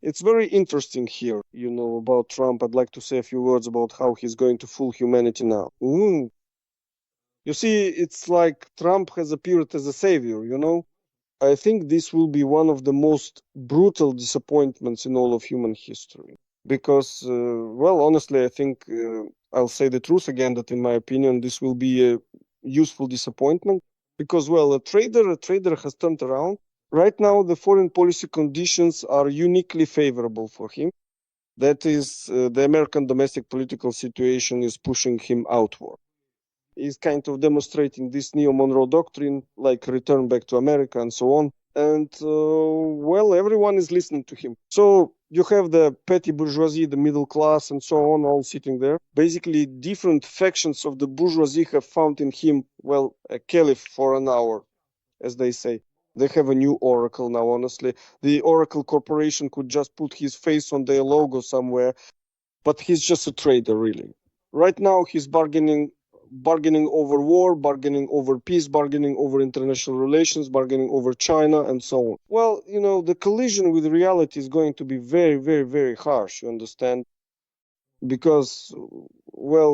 It's very interesting here, about Trump. I'd like to say a few words about how he's going to fool humanity now. You see, it's like Trump has appeared as a savior. I think this will be one of the most brutal disappointments in all of human history. Because, honestly, I think I'll say the truth again that, in my opinion, this will be a useful disappointment. Because, a trader has turned around. Right now, the foreign policy conditions are uniquely favorable for him. That is, the American domestic political situation is pushing him outward. He's kind of demonstrating this neo-Monroe doctrine, like return back to America and so on. And, everyone is listening to him. So you have the petty bourgeoisie, the middle class, and so on, all sitting there. Basically, different factions of the bourgeoisie have found in him, a caliph for an hour, as they say. They have a new oracle now, honestly. The Oracle Corporation could just put his face on their logo somewhere, but he's just a trader, really. Right now, he's bargaining over war, bargaining over peace, bargaining over international relations, bargaining over China, and so on. Well, the collision with reality is going to be very, very, very harsh, you understand? Because,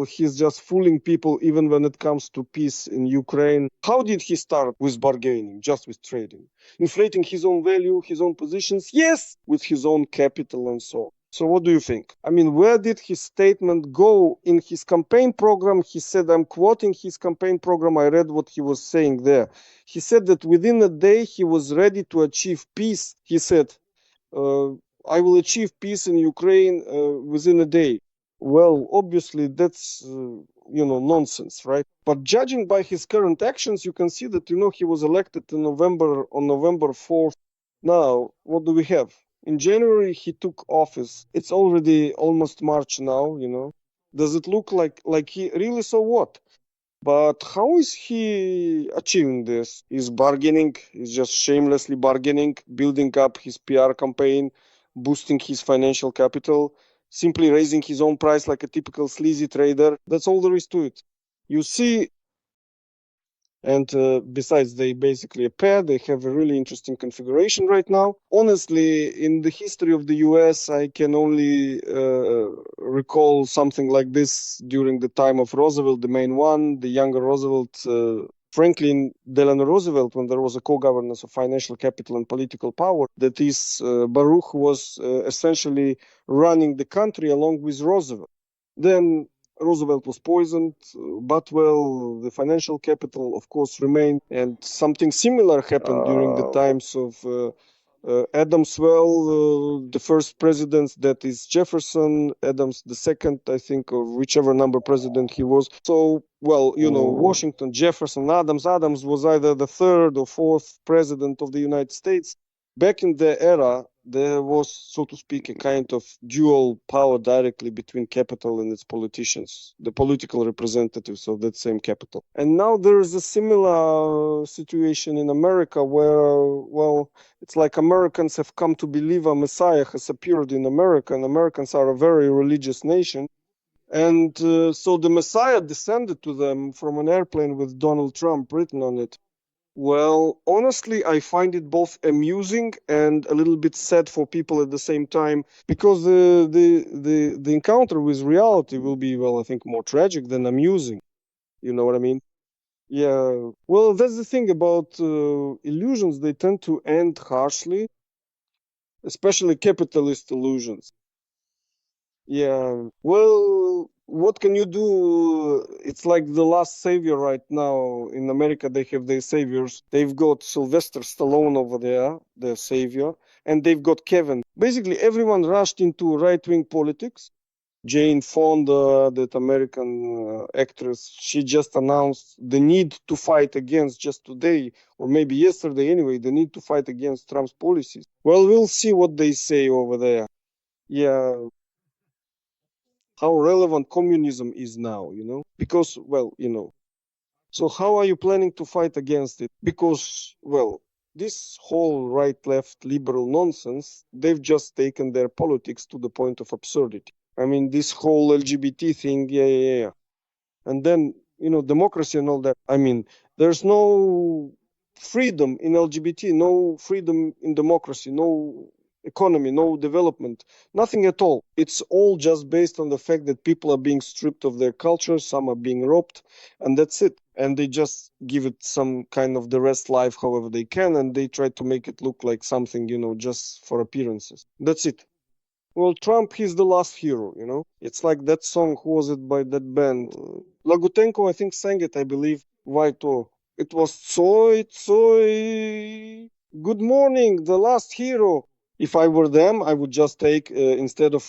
he's just fooling people even when it comes to peace in Ukraine. How did he start with bargaining? Just with trading. Inflating his own value, his own positions? Yes, with his own capital and so on. So what do you think? I mean, where did his statement go? In his campaign program, he said, I'm quoting his campaign program, I read what he was saying there. He said that within a day he was ready to achieve peace. He said, I will achieve peace in Ukraine within a day. Well, obviously that's nonsense, right? But judging by his current actions, you can see that he was elected in November 4th. Now, what do we have? In January he took office. It's already almost March now. Does it look like he really so what? But how is he achieving this? He's bargaining, he's just shamelessly bargaining, building up his PR campaign, boosting his financial capital, simply raising his own price like a typical sleazy trader. That's all there is to it. You see, and besides, they basically a pair. They have a really interesting configuration right now. Honestly, in the history of the US, I can only recall something like this during the time of Roosevelt, the main one, the younger Roosevelt, Franklin Delano Roosevelt, when there was a co-governance of financial capital and political power. That is, Baruch was essentially running the country along with Roosevelt. Then Roosevelt was poisoned, but the financial capital, of course, remained. And something similar happened during the times of Adams. The first president, that is Jefferson, Adams the second, I think, or whichever number president he was. So, Washington, Jefferson, Adams. Adams was either the third or fourth president of the United States. Back in the era, there was, so to speak, a kind of dual power directly between capital and its politicians, the political representatives of that same capital. And now there is a similar situation in America where, it's like Americans have come to believe a Messiah has appeared in America, and Americans are a very religious nation. And so the Messiah descended to them from an airplane with Donald Trump written on it. Well, honestly, I find it both amusing and a little bit sad for people at the same time, because the encounter with reality will be, I think, more tragic than amusing. You know what I mean? Yeah. Well, that's the thing about illusions. They tend to end harshly, especially capitalist illusions. Yeah. Well, what can you do? It's like the last savior right now. In America, they have their saviors. They've got Sylvester Stallone over there, their savior, and they've got Kevin. Basically, everyone rushed into right-wing politics. Jane Fonda, that American actress, she just announced the need to fight against, just today, or maybe yesterday anyway, the need to fight against Trump's policies. Well, we'll see what they say over there. Yeah, how relevant communism is now. Because, so how are you planning to fight against it? Because, this whole right, left, liberal nonsense, they've just taken their politics to the point of absurdity. I mean, this whole LGBT thing, yeah. And then, democracy and all that. I mean, there's no freedom in LGBT, no freedom in democracy, no economy, no development, nothing at all. It's all just based on the fact that people are being stripped of their culture, some are being robbed, and that's it. And they just give it some kind of the rest life however they can, and they try to make it look like something, just for appearances. That's it. Well, Trump, he's the last hero. It's like that song, who was it by that band? Lagutenko, I think, sang it, I believe. Vaito. It was Tsoi, Tsoi. Good morning, the last hero. If I were them, I would just take, instead of,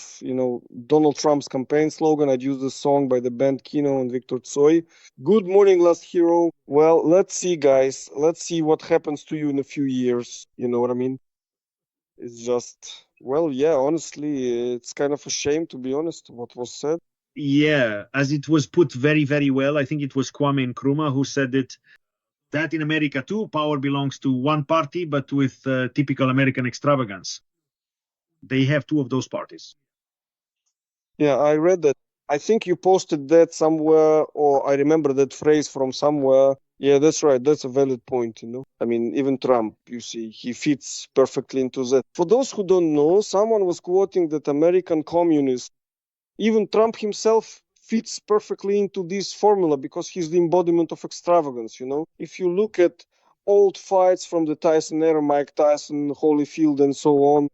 Donald Trump's campaign slogan, I'd use the song by the band Kino and Victor Tsoi. Good morning, last hero. Well, let's see, guys. Let's see what happens to you in a few years. You know what I mean? It's just, well, yeah, honestly, it's kind of a shame, to be honest, what was said. Yeah, as it was put very, very well, I think it was Kwame Nkrumah who said it, that in America too, power belongs to one party, but with typical American extravagance. They have two of those parties. Yeah, I read that. I think you posted that somewhere, or I remember that phrase from somewhere. Yeah, that's right. That's a valid point. I mean, even Trump, you see, he fits perfectly into that. For those who don't know, someone was quoting that American communists, even Trump himself, fits perfectly into this formula because he's the embodiment of extravagance. If you look at old fights from the Tyson era, Mike Tyson, Holyfield, and so on,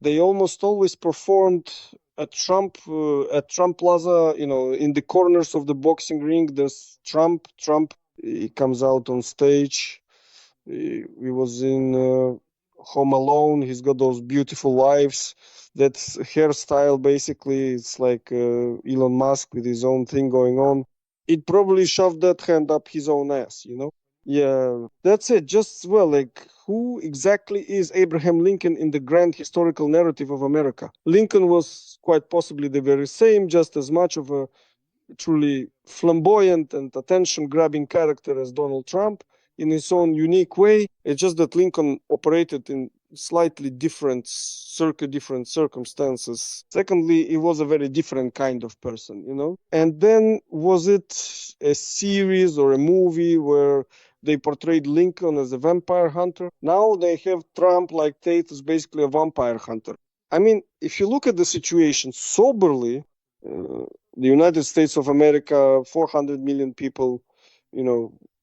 they almost always performed at Trump Plaza. In the corners of the boxing ring, there's Trump. He comes out on stage. He was in Home Alone. He's got those beautiful wives. That hairstyle, basically, it's like Elon Musk with his own thing going on. He'd probably shove that hand up his own ass. Yeah, that's it. Just, well, like, who exactly is Abraham Lincoln in the grand historical narrative of America? Lincoln was quite possibly the very same, just as much of a truly flamboyant and attention-grabbing character as Donald Trump in his own unique way. It's just that Lincoln operated in slightly different circumstances. Secondly, he was a very different kind of person. And then, was it a series or a movie where they portrayed Lincoln as a vampire hunter? Now they have Trump, like Tate, is basically a vampire hunter. I mean, if you look at the situation soberly, the United States of America, 400 million people,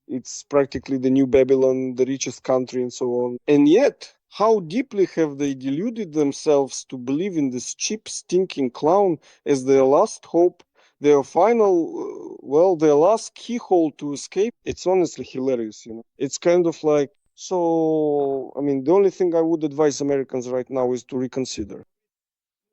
it's practically the new Babylon, the richest country, and so on. And yet, how deeply have they deluded themselves to believe in this cheap, stinking clown as their last hope, their final, their last keyhole to escape? It's honestly hilarious. It's kind of like, so, I mean, the only thing I would advise Americans right now is to reconsider.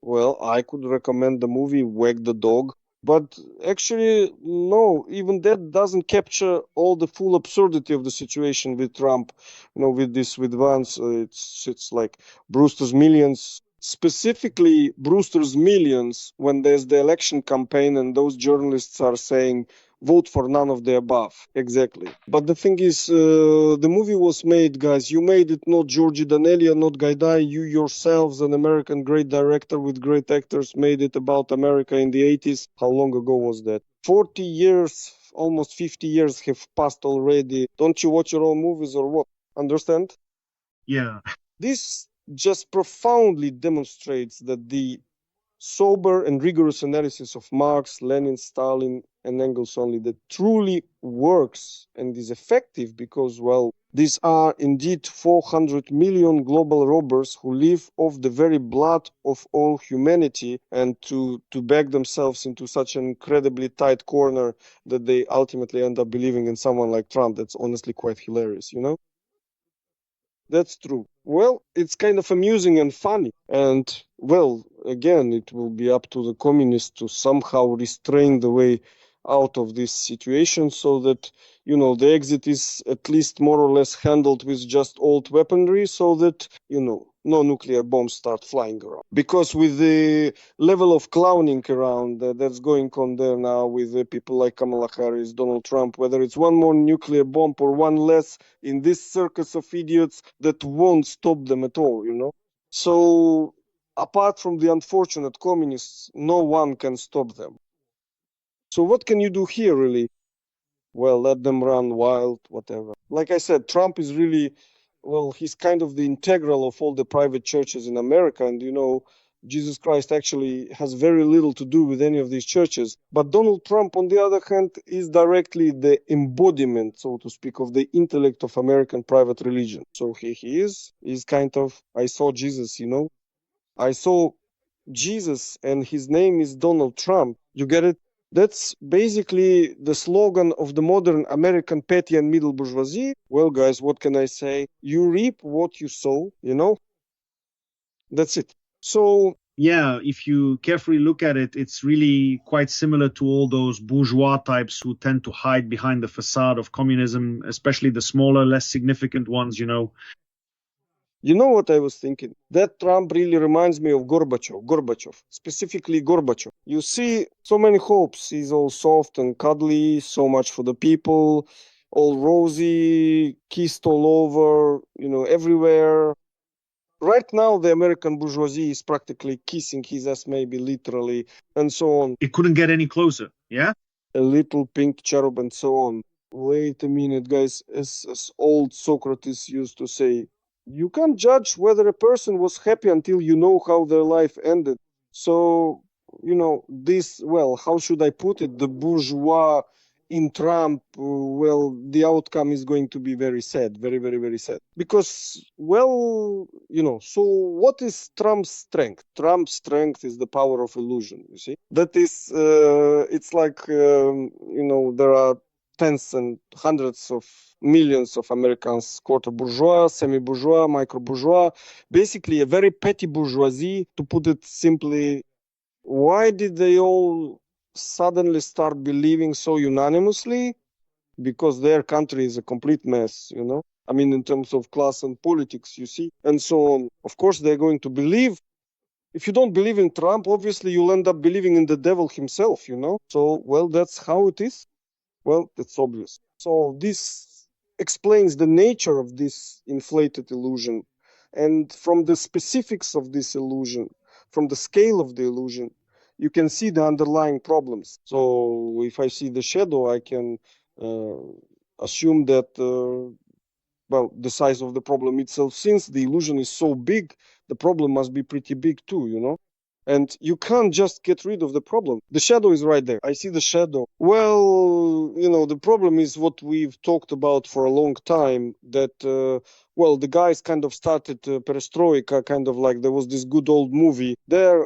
Well, I could recommend the movie Wag the Dog, but actually, no, even that doesn't capture all the full absurdity of the situation with Trump. With Vance, it's like Brewster's Millions, specifically Brewster's Millions, when there's the election campaign and those journalists are saying, vote for none of the above. Exactly. But the thing is, the movie was made, guys. You made it, not Georgi Danelia, not Gaidai. You yourselves, an American great director with great actors, made it about America in the 80s. How long ago was that? 40 years, almost 50 years have passed already. Don't you watch your own movies or what? Understand? Yeah. This just profoundly demonstrates that the sober and rigorous analysis of Marx, Lenin, Stalin, and Engels only that truly works and is effective because, well, these are indeed 400 million global robbers who live off the very blood of all humanity, and to back themselves into such an incredibly tight corner that they ultimately end up believing in someone like Trump. That's honestly quite hilarious. That's true. Well, it's kind of amusing and funny. And, well, again, it will be up to the communists to somehow restrain the way out of this situation so that, the exit is at least more or less handled with just old weaponry so that, no nuclear bombs start flying around. Because with the level of clowning around that's going on there now with people like Kamala Harris, Donald Trump, whether it's one more nuclear bomb or one less in this circus of idiots, that won't stop them at all. So, apart from the unfortunate communists, no one can stop them. So what can you do here, really? Well, let them run wild, whatever. Like I said, Trump is really well, he's kind of the integral of all the private churches in America. And, Jesus Christ actually has very little to do with any of these churches. But Donald Trump, on the other hand, is directly the embodiment, so to speak, of the intellect of American private religion. So he's kind of, I saw Jesus, I saw Jesus, and his name is Donald Trump. You get it? That's basically the slogan of the modern American petty and middle bourgeoisie. Well, guys, what can I say? You reap what you sow, That's it. So, yeah, if you carefully look at it, it's really quite similar to all those bourgeois types who tend to hide behind the facade of communism, especially the smaller, less significant ones, you know what I was thinking? That Trump really reminds me of Gorbachev, specifically Gorbachev. You see, so many hopes. He's all soft and cuddly, so much for the people, all rosy, kissed all over, everywhere. Right now, the American bourgeoisie is practically kissing his ass, maybe literally, and so on. It couldn't get any closer, yeah? A little pink cherub and so on. Wait a minute, guys. As old Socrates used to say, you can't judge whether a person was happy until you know how their life ended. So, how should I put it? The bourgeois in Trump, the outcome is going to be very sad, very, very, very sad. Because, so what is Trump's strength? Trump's strength is the power of illusion, you see? That is, it's like, there are tens and hundreds of millions of Americans, quarter bourgeois, semi-bourgeois, micro-bourgeois, basically a very petty bourgeoisie, to put it simply. Why did they all suddenly start believing so unanimously? Because their country is a complete mess, I mean, in terms of class and politics, you see, and so on. Of course, they're going to believe. If you don't believe in Trump, obviously you'll end up believing in the devil himself, So, that's how it is. Well, it's obvious. So this explains the nature of this inflated illusion. And from the specifics of this illusion, from the scale of the illusion, you can see the underlying problems. So if I see the shadow, I can assume that, the size of the problem itself, since the illusion is so big, the problem must be pretty big too, And you can't just get rid of the problem. The shadow is right there. I see the shadow. Well, the problem is what we've talked about for a long time, that, the guys kind of started perestroika, kind of like there was this good old movie. There,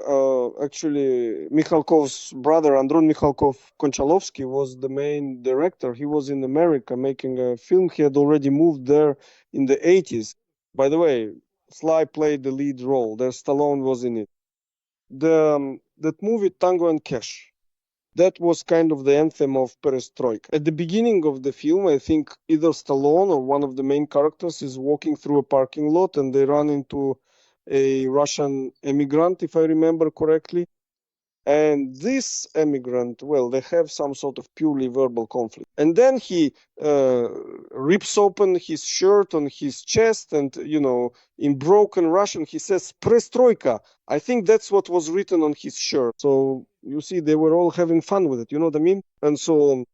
actually, Mikhalkov's brother, Andron Mikhalkov Konchalovsky, was the main director. He was in America making a film. He had already moved there in the 80s. By the way, Sly played the lead role. There, Stallone was in it. That movie Tango and Cash, that was kind of the anthem of perestroika. At the beginning of the film, I think either Stallone or one of the main characters is walking through a parking lot, and they run into a Russian immigrant, if I remember correctly. And this immigrant, they have some sort of purely verbal conflict. And then he rips open his shirt on his chest, and, in broken Russian, he says, Perestroika. I think that's what was written on his shirt. So you see, they were all having fun with it. You know what I mean? And so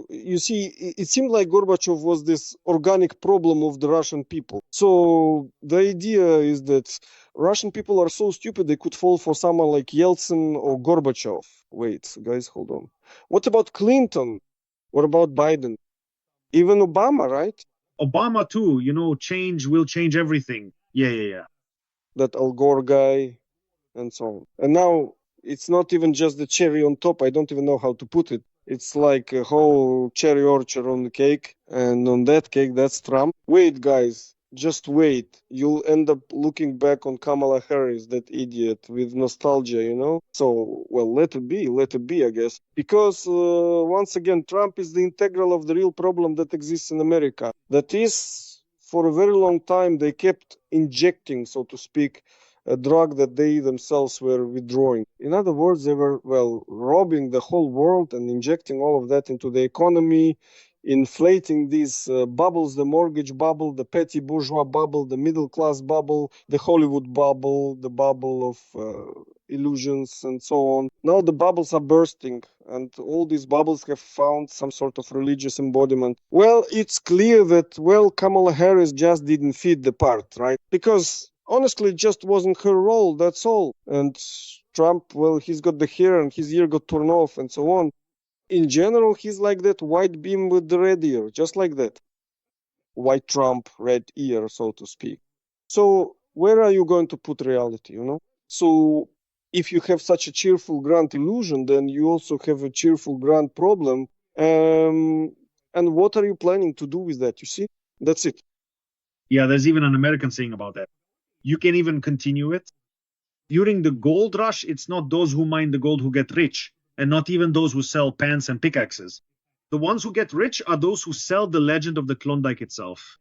you see, it seemed like Gorbachev was this organic problem of the Russian people. So the idea is that Russian people are so stupid they could fall for someone like Yeltsin or Gorbachev. Wait, guys, hold on. What about Clinton? What about Biden? Even Obama, right? Obama too, change will change everything. Yeah. That Al Gore guy and so on. And now it's not even just the cherry on top. I don't even know how to put it. It's like a whole cherry orchard on the cake. And on that cake, that's Trump. Wait, guys. Just wait. You'll end up looking back on Kamala Harris, that idiot, with nostalgia, So, let it be, I guess. Because, once again, Trump is the integral of the real problem that exists in America. That is, for a very long time, they kept injecting, so to speak, a drug that they themselves were withdrawing. In other words, they were, robbing the whole world and injecting all of that into the economy, inflating these bubbles, the mortgage bubble, the petty bourgeois bubble, the middle class bubble, the Hollywood bubble, the bubble of illusions and so on. Now the bubbles are bursting, and all these bubbles have found some sort of religious embodiment. Well, it's clear that, well, Kamala Harris just didn't fit the part, right? Because honestly, it just wasn't her role, that's all. And Trump, well, he's got the hair and his ear got torn off and so on. In general, he's like that white beam with the red ear, just like that. White Trump, red ear, so to speak. So where are you going to put reality, you know? So if you have such a cheerful grand illusion, then you also have a cheerful grand problem. And what are you planning to do with that? You see, that's it. Yeah, there's even an American saying about that. You can even continue it. During the gold rush, it's not those who mine the gold who get rich, and not even those who sell pants and pickaxes. The ones who get rich are those who sell the legend of the Klondike itself.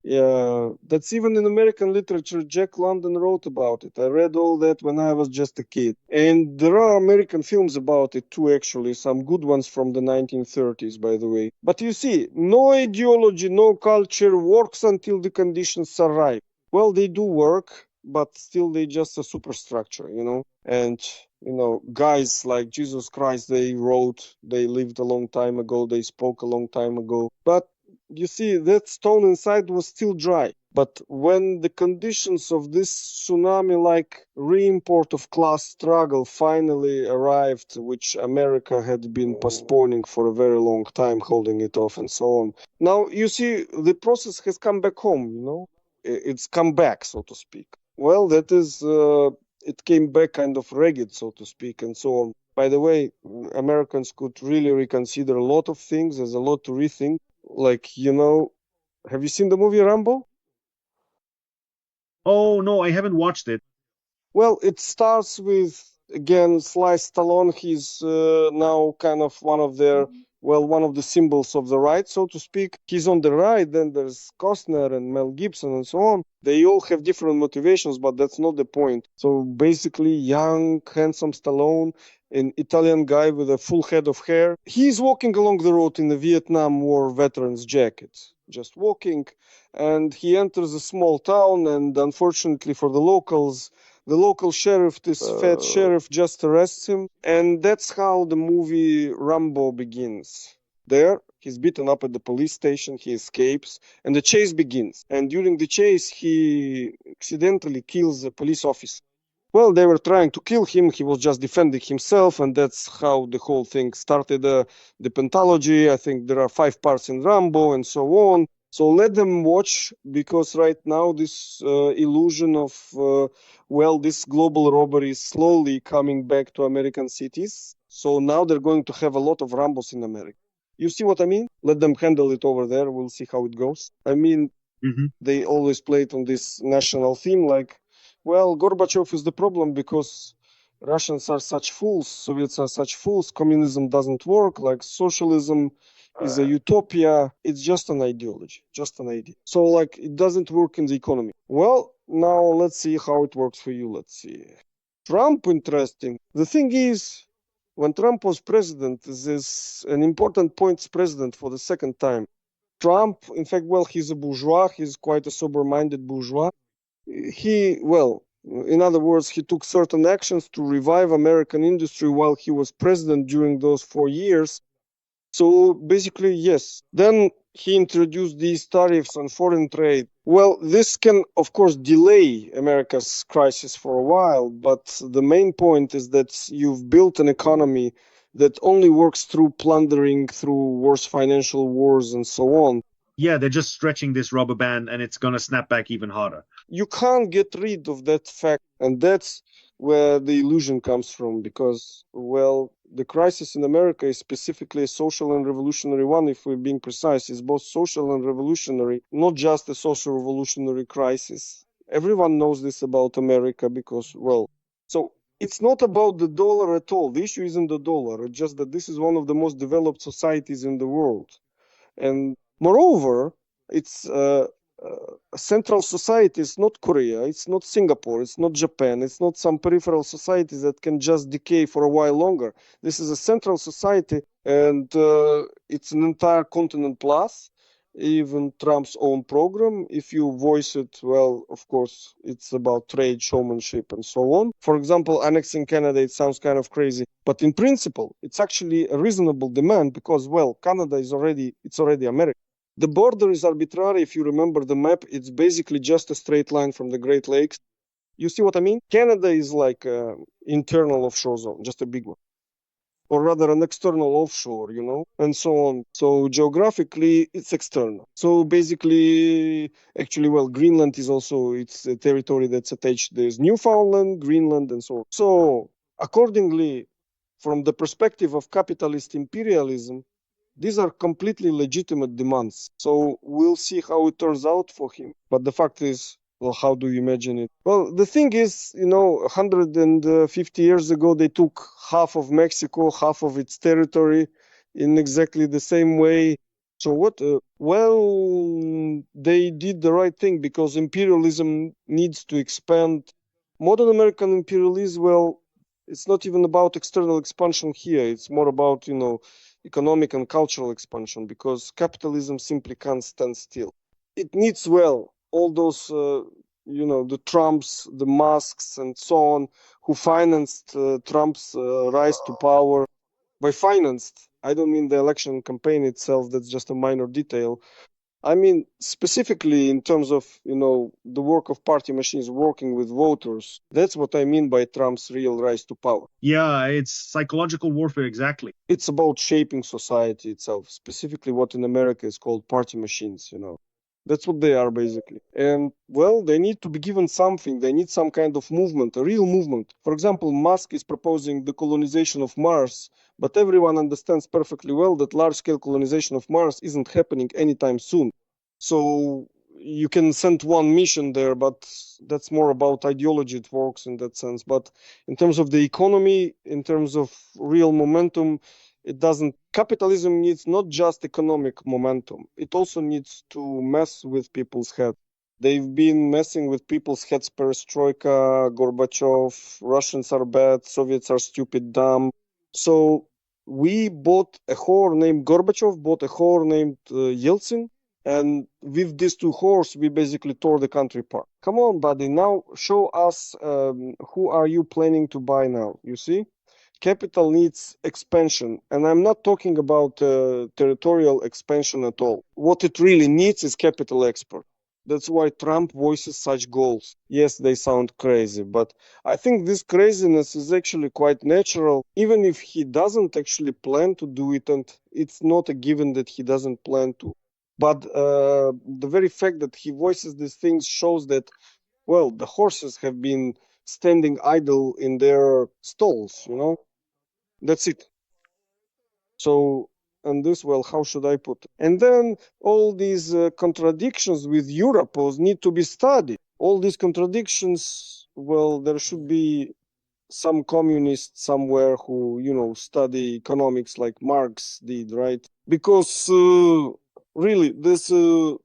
Yeah, that's even in American literature. Jack London wrote about it. I read all that when I was just a kid. And there are American films about it too, actually. Some good ones from the 1930s, by the way. But you see, no ideology, no culture works until the conditions are right. Well, they do work, but still they just a superstructure, you know? And, you know, guys like Jesus Christ, they wrote, they lived a long time ago, they spoke a long time ago. But you see, that stone inside was still dry. But when the conditions of this tsunami-like re-import of class struggle finally arrived, which America had been postponing for a very long time, holding it off and so on. Now, you see, the process has come back home, you know? It's come back, so to speak. Well, that is, it came back kind of ragged, so to speak, and so on. By the way, Americans could really reconsider a lot of things. There's a lot to rethink. Like, you know, have you seen the movie Rambo? Oh, no, I haven't watched it. Well, it starts with, again, Sly Stallone. He's now kind of one of the symbols of the right, so to speak. He's on the right, then there's Costner and Mel Gibson and so on. They all have different motivations, but that's not the point. So basically, young, handsome Stallone, an Italian guy with a full head of hair. He's walking along the road in a Vietnam War veteran's jacket, just walking, and he enters a small town, and unfortunately for the locals, the local sheriff, this fat sheriff, just arrests him. And that's how the movie Rambo begins. There, he's beaten up at the police station, he escapes, and the chase begins. And during the chase, he accidentally kills a police officer. Well, they were trying to kill him. He was just defending himself, and that's how the whole thing started. The pentalogy, I think there are 5 parts in Rambo, and so on. So let them watch, because right now this illusion of, this global robbery is slowly coming back to American cities. So now they're going to have a lot of Rambos in America. You see what I mean? Let them handle it over there. We'll see how it goes. I mean, they always play it on this national theme, like, well, Gorbachev is the problem because Russians are such fools, Soviets are such fools, communism doesn't work, like socialism is a utopia. It's just an ideology, just an idea. So, like, it doesn't work in the economy. Well, now let's see how it works for you. Let's see. Trump, interesting. The thing is, when Trump was president, this is an important point president for the second time. Trump, in fact, well, he's a bourgeois. He's quite a sober-minded bourgeois. In other words, he took certain actions to revive American industry while he was president during those 4 years. So basically, yes. Then he introduced these tariffs on foreign trade. Well, this can, of course, delay America's crisis for a while, but the main point is that you've built an economy that only works through plundering, through worse financial wars, and so on. Yeah, they're just stretching this rubber band, and it's going to snap back even harder. You can't get rid of that fact, and that's where the illusion comes from, because, well, the crisis in America is specifically a social and revolutionary one. If we're being precise, it's both social and revolutionary, not just a social revolutionary crisis. Everyone knows this about America because, well, so it's not about the dollar at all. The issue isn't the dollar. It's just that this is one of the most developed societies in the world. And moreover, it's a central society. It's not Korea, it's not Singapore, it's not Japan, it's not some peripheral societies that can just decay for a while longer. This is a central society, and it's an entire continent plus. even Trump's own program. If you voice it, well, of course, it's about trade, showmanship, and so on. For example, annexing Canada, it sounds kind of crazy, but in principle, it's actually a reasonable demand because, well, Canada is already America. The border is arbitrary. If you remember the map, it's basically just a straight line from the Great Lakes. You see what I mean? Canada is like an internal offshore zone, just a big one. Or rather an external offshore, and so on. So geographically, it's external. So basically, actually, well, Greenland is also, it's a territory that's attached. There's Newfoundland, Greenland, and so on. So accordingly, from the perspective of capitalist imperialism, these are completely legitimate demands. So we'll see how it turns out for him. But the fact is, well, how do you imagine it? Well, the thing is, 150 years ago, they took half of Mexico, half of its territory in exactly the same way. So what? Well, they did the right thing because imperialism needs to expand. Modern American imperialism, well, it's not even about external expansion here. It's more about, economic and cultural expansion because capitalism simply can't stand still. It needs, well, all those, the Trumps, the Musks, and so on, who financed Trump's rise to power. By financed, I don't mean the election campaign itself, that's just a minor detail. I mean, specifically in terms of, the work of party machines working with voters. That's what I mean by Trump's real rise to power. Yeah, it's psychological warfare, exactly. It's about shaping society itself, specifically what in America is called party machines, That's what they are, basically. And, well, they need to be given something. They need some kind of movement, a real movement. For example, Musk is proposing the colonization of Mars, but everyone understands perfectly well that large-scale colonization of Mars isn't happening anytime soon. So you can send one mission there, but that's more about ideology. It works in that sense. But in terms of the economy, in terms of real momentum, it doesn't. Capitalism needs not just economic momentum. It also needs to mess with people's heads. They've been messing with people's heads, perestroika, Gorbachev, Russians are bad, Soviets are stupid, dumb. So we bought a whore named Gorbachev, bought a whore named Yeltsin, and with these two whores, we basically tore the country apart. Come on, buddy, now show us who are you planning to buy now, you see? Capital needs expansion, and I'm not talking about territorial expansion at all. What it really needs is capital export. That's why Trump voices such goals. Yes, they sound crazy, but I think this craziness is actually quite natural, even if he doesn't actually plan to do it, and it's not a given that he doesn't plan to. But the very fact that he voices these things shows that, well, the horses have been standing idle in their stalls, That's it. So, and this, well, how should I put it? And then all these contradictions with Europos need to be studied. All these contradictions, well, there should be some communist somewhere who, study economics like Marx did, right? Because really, there's a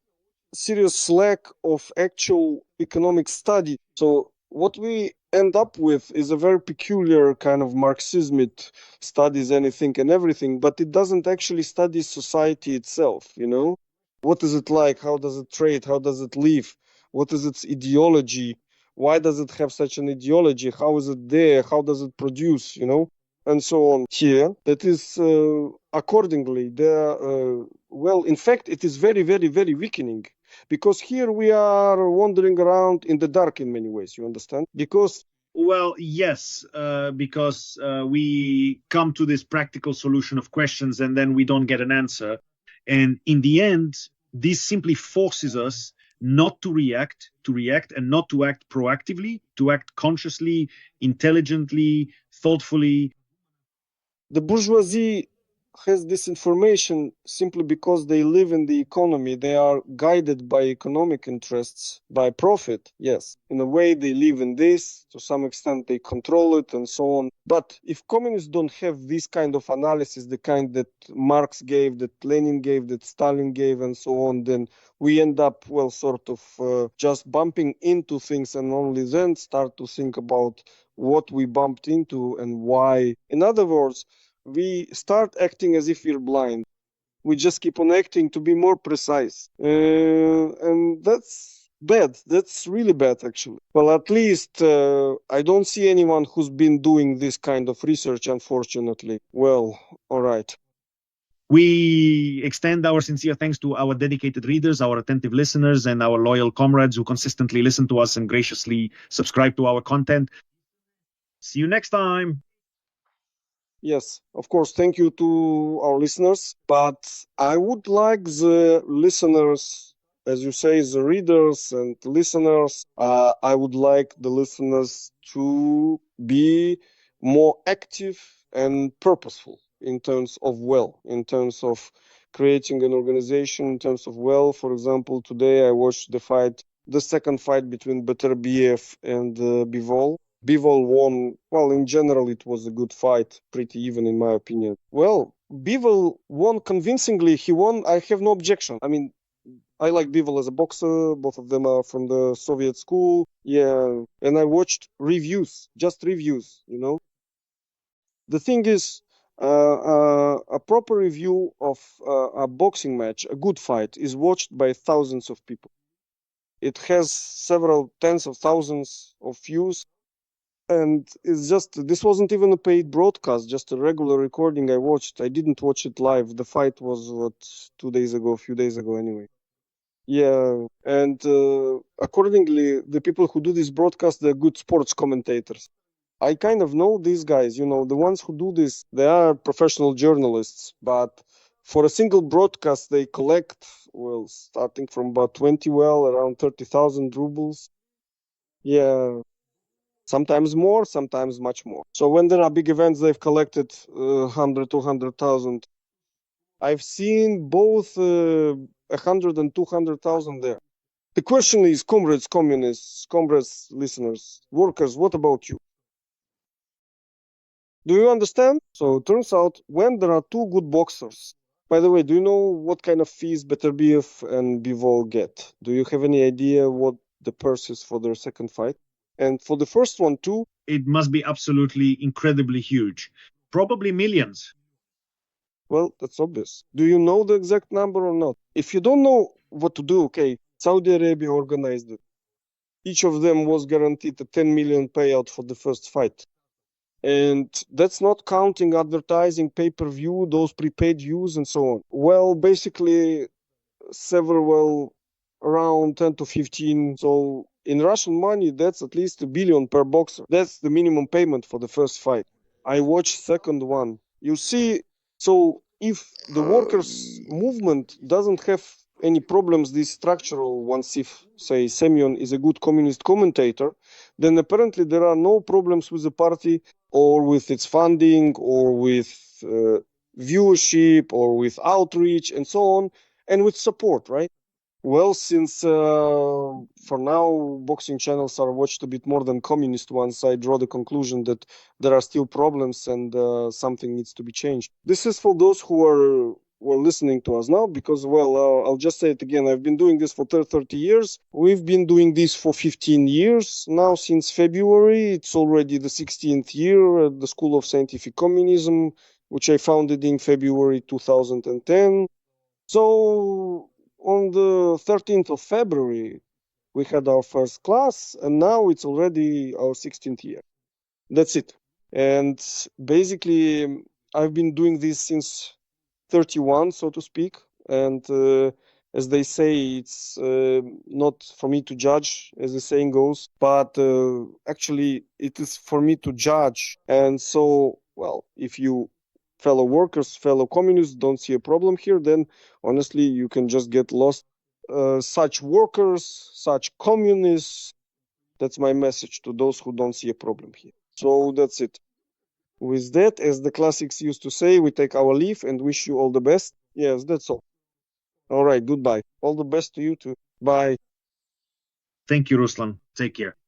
serious lack of actual economic study. So what we end up with is a very peculiar kind of Marxism. It studies anything and everything, but it doesn't actually study society itself, What is it like? How does it trade? How does it live? What is its ideology? Why does it have such an ideology? How is it there? How does it produce, And so on. Here, that is accordingly, well, in fact, it is very, very, very weakening because here we are wandering around in the dark in many ways, you understand? Because Well, yes, because we come to this practical solution of questions and then we don't get an answer. And in the end, this simply forces us not to react and not to act proactively, to act consciously, intelligently, thoughtfully. the bourgeoisie has this information simply because they live in the economy. They are guided by economic interests, by profit. Yes, in a way they live in this. To some extent they control it and so on. But if communists don't have this kind of analysis, the kind that Marx gave, that Lenin gave, that Stalin gave, and so on, then we end up, well, sort of just bumping into things and only then start to think about what we bumped into and why. In other words, we start acting as if we're blind. We just keep on acting to be more precise. And that's bad. That's really bad, actually. Well, at least I don't see anyone who's been doing this kind of research, unfortunately. Well, all right. We extend our sincere thanks to our dedicated readers, our attentive listeners, and our loyal comrades who consistently listen to us and graciously subscribe to our content. See you next time. Yes, of course. Thank you to our listeners. But I would like the listeners, as you say, the readers and listeners, I would like the listeners to be more active and purposeful in terms of in terms of creating an organization, in terms of for example, today I watched the second fight between Beterbiev and Bivol. Bivol won. Well, in general, it was a good fight, pretty even in my opinion. Well, Bivol won convincingly. He won. I have no objection. I mean, I like Bivol as a boxer. Both of them are from the Soviet school. Yeah, and I watched reviews, just reviews, The thing is, a proper review of a boxing match, a good fight, is watched by thousands of people. It has several tens of thousands of views. And this wasn't even a paid broadcast, just a regular recording I watched. I didn't watch it live. The fight was, a few days ago anyway. Yeah, and accordingly, the people who do this broadcast, they're good sports commentators. I kind of know these guys, the ones who do this, they are professional journalists, but for a single broadcast, they collect, starting from about around 30,000 rubles. Yeah. Sometimes more, sometimes much more. So when there are big events, they've collected 100, 200,000. I've seen both 100 and 200,000 there. The question is, comrades, communists, comrades, listeners, workers, what about you? Do you understand? So it turns out when there are two good boxers, by the way, do you know what kind of fees Beterbiev and Bivol get? Do you have any idea what the purse is for their second fight? And for the first one too? It must be absolutely incredibly huge. Probably millions. Well, that's obvious. Do you know the exact number or not? If you don't know what to do, okay, Saudi Arabia organized it. Each of them was guaranteed a 10 million payout for the first fight. And that's not counting advertising, pay-per-view, those prepaid views and so on. Well, basically, around 10 to 15. So in Russian money, that's at least $1 billion per boxer. That's the minimum payment for the first fight. I watched second one. You see, so if the workers' movement doesn't have any problems, these structural ones, if, say, Semyon is a good communist commentator, then apparently there are no problems with the party or with its funding or with viewership or with outreach and so on, and with support, right? Well, since for now boxing channels are watched a bit more than communist ones, I draw the conclusion that there are still problems and something needs to be changed. This is for those who are listening to us now, because, I'll just say it again. I've been doing this for 30 years. We've been doing this for 15 years now, since February. It's already the 16th year at the School of Scientific Communism, which I founded in February 2010. So on the 13th of February, we had our first class, and now it's already our 16th year. That's it. And basically, I've been doing this since 31, so to speak. And as they say, it's not for me to judge, as the saying goes, but actually, it is for me to judge. And so, if you fellow workers, fellow communists don't see a problem here, then honestly, you can just get lost. Such workers, such communists, that's my message to those who don't see a problem here. So that's it. With that, as the classics used to say, we take our leave and wish you all the best. Yes, that's all. All right, goodbye. All the best to you too. Bye. Thank you, Ruslan. Take care.